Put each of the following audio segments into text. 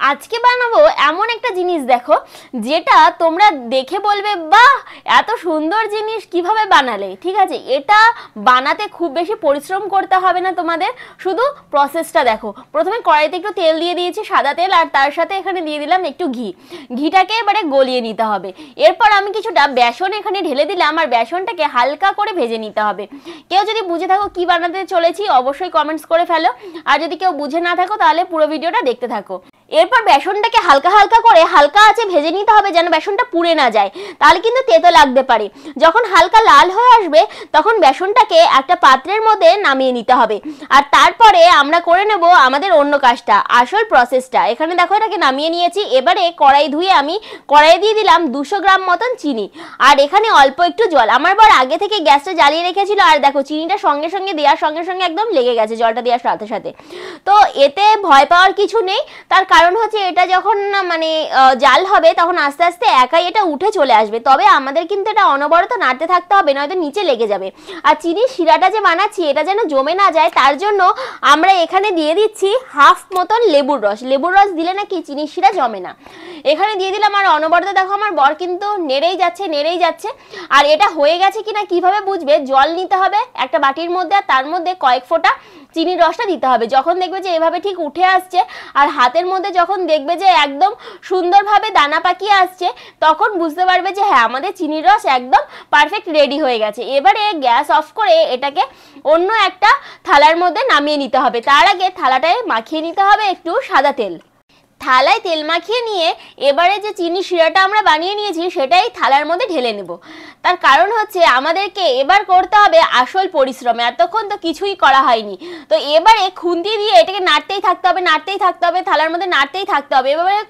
আজকে বানাবো এমন একটা জিনিস দেখো যেটা তোমরা দেখে বলবে বাহ এত সুন্দর জিনিস কিভাবে বানালে। ঠিক আছে, এটা বানাতে খুব বেশি পরিশ্রম করতে হবে না তোমাদের, শুধু প্রসেসটা দেখো। প্রথমে কড়াইতে একটু তেল দিয়ে দিয়েছি, সাদা তেল, আর তার সাথে এখানে দিয়ে দিলাম একটু ঘি। ঘিটাকে এবারে গলিয়ে নিতে হবে। এরপর আমি কিছুটা বেসন এখানে ঢেলে দিলাম, আর বেসনটাকে হালকা করে ভেজে নিতে হবে। কেউ যদি বুঝে থাকো কি বানাতে চলেছি অবশ্যই কমেন্টস করে ফেলো, আর যদি কেউ বুঝে না থাকো তাহলে পুরো ভিডিওটা দেখতে থাকো। এরপর বেসনটাকে হালকা হালকা করে হালকা আঁচে ভেজে নিতে হবে যেন বেসনটা পুড়ে না যায়, তাহলে কিন্তু তেতো লাগতে পারে। যখন হালকা লাল হয়ে আসবে তখন বেসনটাকে একটা পাত্রের মধ্যে নামিয়ে নিতে হবে। আর তারপরে আমরা করে নেব আমাদের অন্য কাজটা, আসল প্রসেসটা। এখানে দেখো এটাকে নামিয়ে নিয়েছি। এবারে কড়াই ধুয়ে আমি কড়াই দিয়ে দিলাম 200 গ্রাম মতন চিনি, আর এখানে অল্প একটু জল। আমার বর আগে থেকে গ্যাসটা জ্বালিয়ে রেখেছিল, আর দেখো চিনিটা সঙ্গে সঙ্গে দেওয়ার সঙ্গে সঙ্গে একদম লেগে গেছে জলটা দেওয়ার সাথে সাথে। তো এতে ভয় পাওয়ার কিছু নেই, তার কারণ হচ্ছে এটা যখন মানে জাল হবে তখন আস্তে আস্তে একাই এটা উঠে চলে আসবে। তবে আমাদের কিন্তু এটা অনবরত নাড়তে থাকতে হবে, নয়তো নিচে লেগে যাবে। আর চিনির শিরাটা যে বানাচ্ছি এটা যেন জমে না যায় তার জন্য আমরা এখানে দিয়ে দিচ্ছি হাফ মতন লেবুর রস। লেবুর রস দিলে নাকি চিনির শিরা জমে না। এখানে দিয়ে দিলাম, আর অনবরত দেখো আমার বর কিন্তু নেড়েই যাচ্ছে। আর এটা হয়ে গেছে কিনা কিভাবে বুঝবে, জল নিতে হবে একটা বাটির মধ্যে, আর তার মধ্যে কয়েক ফোঁটা চিনির রসটা দিতে হবে। যখন দেখবে যে এভাবে ঠিক উঠে আসছে আর হাতের মধ্যে যখন দেখবে যে একদম সুন্দরভাবে দানা পাকিয়ে আসছে, তখন বুঝতে পারবে যে হ্যাঁ আমাদের চিনির রস একদম পারফেক্ট রেডি হয়ে গেছে। এবারে গ্যাস অফ করে এটাকে অন্য একটা থালার মধ্যে নামিয়ে নিতে হবে। তার আগে থালাটায় মাখিয়ে নিতে হবে একটু সাদা তেল। থালায় তেল মাখিয়ে নিয়ে এবারে যে চিনি শিরাটা আমরা বানিয়ে নিয়েছি সেটাই থালার মধ্যে ঢেলে নেব। তার কারণ হচ্ছে আমাদেরকে এবার করতে হবে আসল পরিশ্রম, এতক্ষণ তো কিছুই করা হয়নি। তো এবারে খুন্তি দিয়ে এটাকে নাড়তেই থাকতে হবে, থালার মধ্যে নাড়তেই থাকতে হবে। এবারে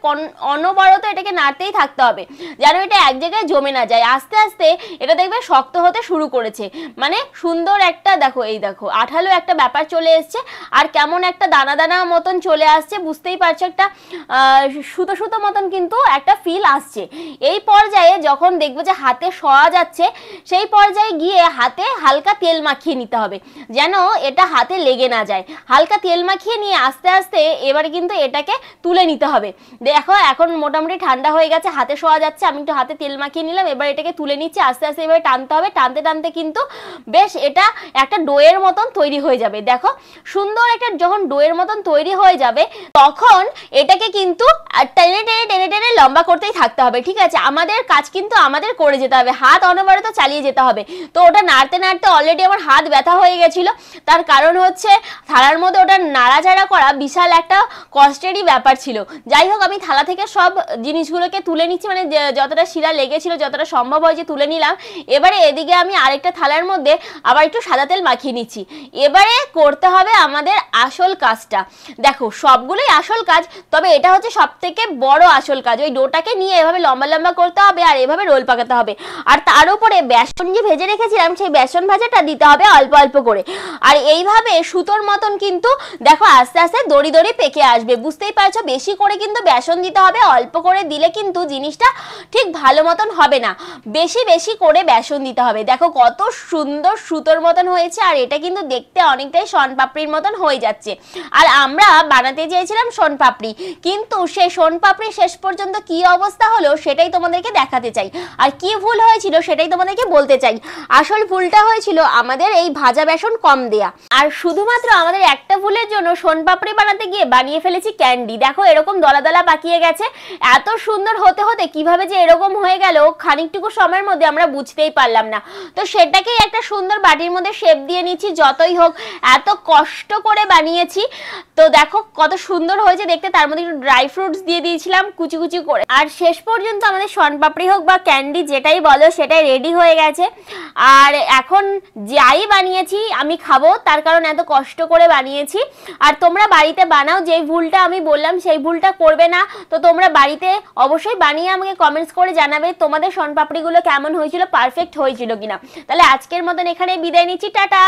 অনবরত এটাকে নাড়তেই থাকতে হবে যেন এটা এক জায়গায় জমে না যায়। আস্তে আস্তে এটা দেখবে শক্ত হতে শুরু করেছে, মানে সুন্দর একটা দেখো এই দেখো আঠালো একটা ব্যাপার চলে এসছে, আর কেমন একটা দানা দানা মতন চলে আসছে, বুঝতেই পারছো একটা সুতো সুতো মতন কিন্তু একটা ফিল আসছে। এই পর্যায়ে যখন দেখবো যে হাতে সওয়া যাচ্ছে, সেই পর্যায়ে গিয়ে হাতে হালকা তেল মাখিয়ে নিতে হবে যেন এটা হাতে লেগে না যায়। হালকা তেল মাখিয়ে নিয়ে আস্তে আস্তে এবারে কিন্তু এটাকে তুলে নিতে হবে। দেখো এখন মোটামুটি ঠান্ডা হয়ে গেছে, হাতে সওয়া যাচ্ছে, আমি একটু হাতে তেল মাখিয়ে নিলাম। এবার এটাকে তুলে নিচ্ছি, আস্তে আস্তে এভাবে টানতে হবে। টানতে টানতে কিন্তু বেশ এটা একটা ডোয়ের মতন তৈরি হয়ে যাবে। দেখো সুন্দর একটা যখন ডোয়ের মতন তৈরি হয়ে যাবে তখন এটাকে কিন্তু টেনে টেনে টেনে টেনে লম্বা করতেই থাকতে হবে। ঠিক আছে, আমাদের কাজ কিন্তু আমাদের করে যেতে হবে, হাত অনবরত চালিয়ে যেতে হবে। তো ওটা নাড়তে নাড়তে অলরেডি আমার হাত ব্যথা হয়ে গেছিল, তার কারণ হচ্ছে থালার মধ্যে ওটা নাড়াচাড়া করা বিশাল একটা কষ্টেরই ব্যাপার ছিল। যাই হোক আমি থালা থেকে সব জিনিসগুলোকে তুলে নিচ্ছি, মানে যতটা শিরা লেগেছিল যতটা সম্ভব হয়েছে তুলে নিলাম। এবারে এদিকে আমি আরেকটা থালার মধ্যে আবার একটু সাদা তেল মাখিয়ে নিচ্ছি। এবারে করতে হবে আমাদের আসল কাজটা। দেখো সবগুলোই আসল কাজ, তবে এটা হচ্ছে সব থেকে বড় আসল কাজ। ওই ডোটাকে নিয়ে এভাবে লম্বা লম্বা করতে হবে আর এভাবে রোল পাকাতে হবে, আর তার উপরে বেসন যে ভেজে রেখেছিলাম সেই বেসন ভাজাটা দিতে হবে অল্প অল্প করে। আর এইভাবে সুতোর মতন কিন্তু দেখো আস্তে আস্তে দড়ি দড়ি পেকে আসবে। বুঝতেই পারছো বেশি করে কিন্তু বেসন দিতে হবে, অল্প করে দিলে কিন্তু জিনিসটা ঠিক ভালো মতন হবে না। বেশি বেশি করে বেসন দিতে হবে। দেখো কত সুন্দর সুতোর মতন হয়েছে, আর এটা কিন্তু দেখতে অনেকটাই শনপাপড়ির মতন হয়ে যাচ্ছে। আর আমরা বানাতে চেয়েছিলাম শনপাপড়ি, কিন্তু সেই শনপাপড়ি শেষ পর্যন্ত কি অবস্থা হলো সেটাই তোমাদেরকে দেখাতে চাই। আর কি ভুল হয়েছিল সেটাই তোমাদেরকে বলতে চাই। আসল ভুলটা হয়েছিল আমাদের এই ভাজা বেসন কম দেয়া, আর শুধুমাত্র আমাদের একটা ভুলের জন্য শনপাপড়ি বানাতে গিয়ে বানিয়ে ফেলেছি ক্যান্ডি। দেখো এরকম দলা দলা পাকিয়ে গেছে, এত সুন্দর হতে হতে কিভাবে যে এরকম হয়ে গেল খানিকটুকু সময়ের মধ্যে আমরা বুঝতেই পারলাম না। তো সেটাকেই একটা সুন্দর বাটির মধ্যে শেপ দিয়ে নিচ্ছি। যতই হোক এত কষ্ট করে বানিয়েছি, তো দেখো কত সুন্দর হয়েছে দেখতে। তার মধ্যে একটু ড্রাই ফ্রুটস দিয়ে দিয়েছিলাম কুচি কুচি করে। আর শেষ পর্যন্ত আমাদের শনপাপড়ি হোক বা ক্যান্ডি যেটাই বলো সেটাই রেডি হয়ে গেছে। আর এখন যাই বানিয়েছি আমি খাবো, তার কারণ এত কষ্ট করে বানিয়েছি। আর তোমরা বাড়িতে বানাও, যেই ভুলটা আমি বললাম সেই ভুলটা করবে না। তো তোমরা বাড়িতে অবশ্যই বানিয়ে আমাকে কমেন্টস করে জানাবে তোমাদের শনপাপড়িগুলো কেমন হয়েছিল, পারফেক্ট হয়েছিল কিনা। তাহলে আজকের মতন এখানে বিদায় নিচ্ছি, টাটা।